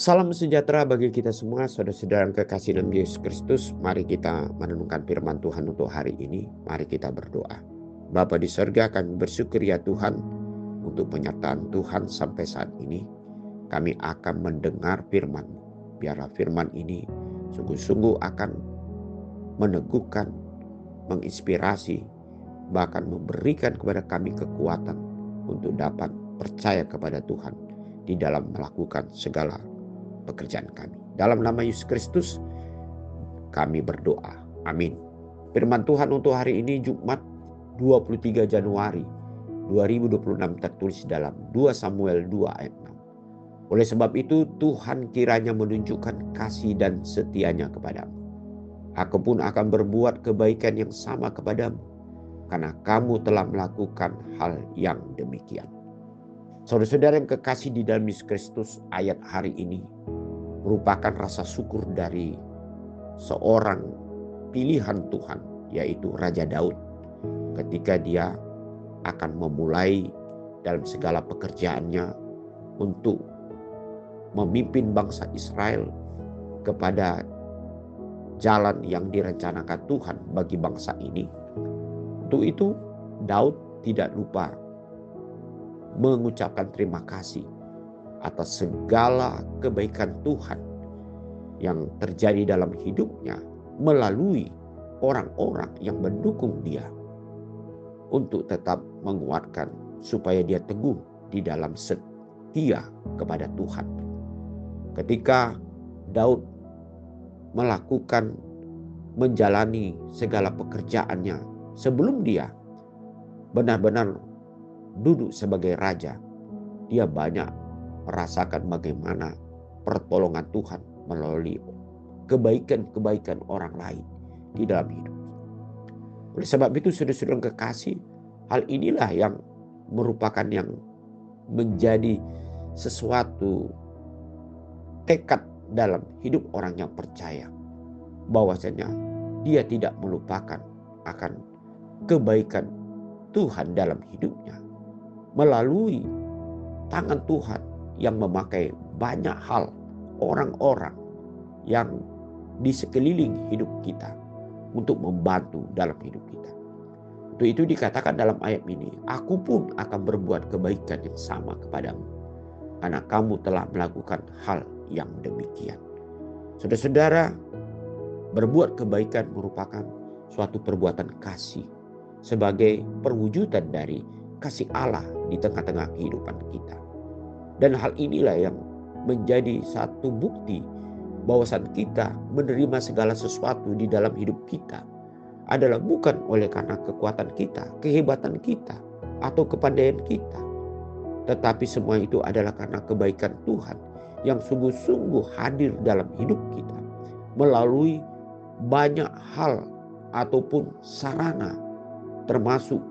Salam sejahtera bagi kita semua, saudara-saudara yang kekasih dalam Yesus Kristus. Mari kita merenungkan firman Tuhan untuk hari ini. Mari kita berdoa. Bapa di surga, kami bersyukur ya Tuhan untuk penyertaan Tuhan sampai saat ini. Kami akan mendengar firman-Mu. Biarlah firman ini sungguh-sungguh akan meneguhkan, menginspirasi, bahkan memberikan kepada kami kekuatan untuk dapat percaya kepada Tuhan di dalam melakukan segala pekerjaan kami. Dalam nama Yesus Kristus kami berdoa. Amin. Firman Tuhan untuk hari ini Jumat 23 Januari 2026 tertulis dalam 2 Samuel 2 ayat 6. Oleh sebab itu Tuhan kiranya menunjukkan kasih dan setianya kepadamu. Aku pun akan berbuat kebaikan yang sama kepadamu, karena kamu telah melakukan hal yang demikian. Saudara-saudara yang kekasih di dalam Yesus Kristus, ayat hari ini merupakan rasa syukur dari seorang pilihan Tuhan, yaitu Raja Daud, ketika dia akan memulai dalam segala pekerjaannya untuk memimpin bangsa Israel kepada jalan yang direncanakan Tuhan bagi bangsa ini. Untuk itu Daud tidak lupa mengucapkan terima kasih atas segala kebaikan Tuhan yang terjadi dalam hidupnya melalui orang-orang yang mendukung dia untuk tetap menguatkan supaya dia teguh di dalam setia kepada Tuhan. Ketika Daud menjalani segala pekerjaannya sebelum dia benar-benar duduk sebagai raja, dia banyak merasakan bagaimana pertolongan Tuhan melalui kebaikan-kebaikan orang lain di dalam hidup. Oleh sebab itu saudara-saudara yang kekasih, hal inilah yang merupakan yang menjadi sesuatu tekad dalam hidup orang yang percaya, bahwasanya dia tidak melupakan akan kebaikan Tuhan dalam hidupnya melalui tangan Tuhan yang memakai banyak hal, orang-orang yang di sekeliling hidup kita untuk membantu dalam hidup kita. Untuk itu dikatakan dalam ayat ini, aku pun akan berbuat kebaikan yang sama kepadamu, karena kamu telah melakukan hal yang demikian. Saudara-saudara, berbuat kebaikan merupakan suatu perbuatan kasih sebagai perwujudan dari kasih Allah di tengah-tengah kehidupan kita. Dan hal inilah yang menjadi satu bukti bahwasan kita menerima segala sesuatu di dalam hidup kita adalah bukan oleh karena kekuatan kita, kehebatan kita, atau kepandaian kita. Tetapi semua itu adalah karena kebaikan Tuhan yang sungguh-sungguh hadir dalam hidup kita melalui banyak hal ataupun sarana, termasuk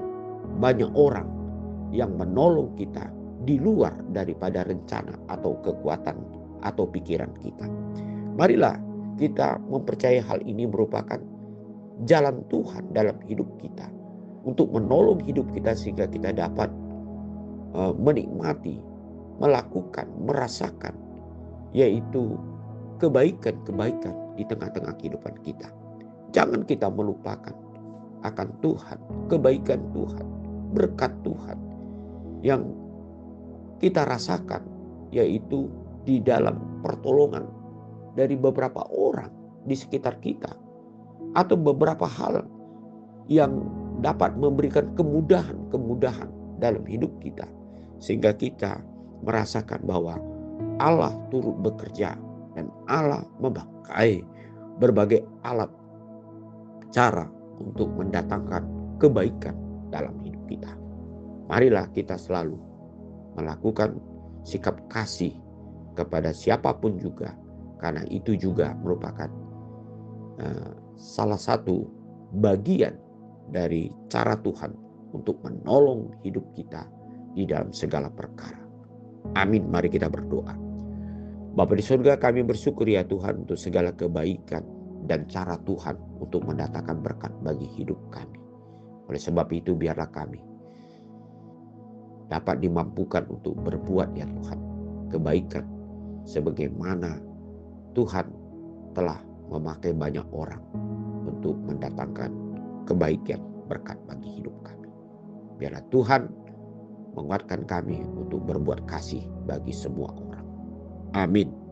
banyak orang yang menolong kita di luar daripada rencana atau kekuatan atau pikiran kita. Marilah kita mempercayai hal ini merupakan jalan Tuhan dalam hidup kita untuk menolong hidup kita sehingga kita dapat menikmati, melakukan, merasakan yaitu kebaikan-kebaikan di tengah-tengah kehidupan kita. Jangan kita melupakan akan Tuhan, kebaikan Tuhan, berkat Tuhan yang kita rasakan, yaitu di dalam pertolongan dari beberapa orang di sekitar kita, atau beberapa hal yang dapat memberikan kemudahan-kemudahan dalam hidup kita, sehingga kita merasakan bahwa Allah turut bekerja dan Allah memakai berbagai alat cara untuk mendatangkan kebaikan dalam hidup kita. Marilah kita selalu melakukan sikap kasih kepada siapapun juga, karena itu juga merupakan salah satu bagian dari cara Tuhan untuk menolong hidup kita di dalam segala perkara. Amin. Mari kita berdoa. Bapa di surga, kami bersyukur ya Tuhan untuk segala kebaikan dan cara Tuhan untuk mendatangkan berkat bagi hidup kami. Oleh sebab itu biarlah kami dapat dimampukan untuk berbuat ya Tuhan kebaikan sebagaimana Tuhan telah memakai banyak orang untuk mendatangkan kebaikan berkat bagi hidup kami. Biarlah Tuhan menguatkan kami untuk berbuat kasih bagi semua orang. Amin.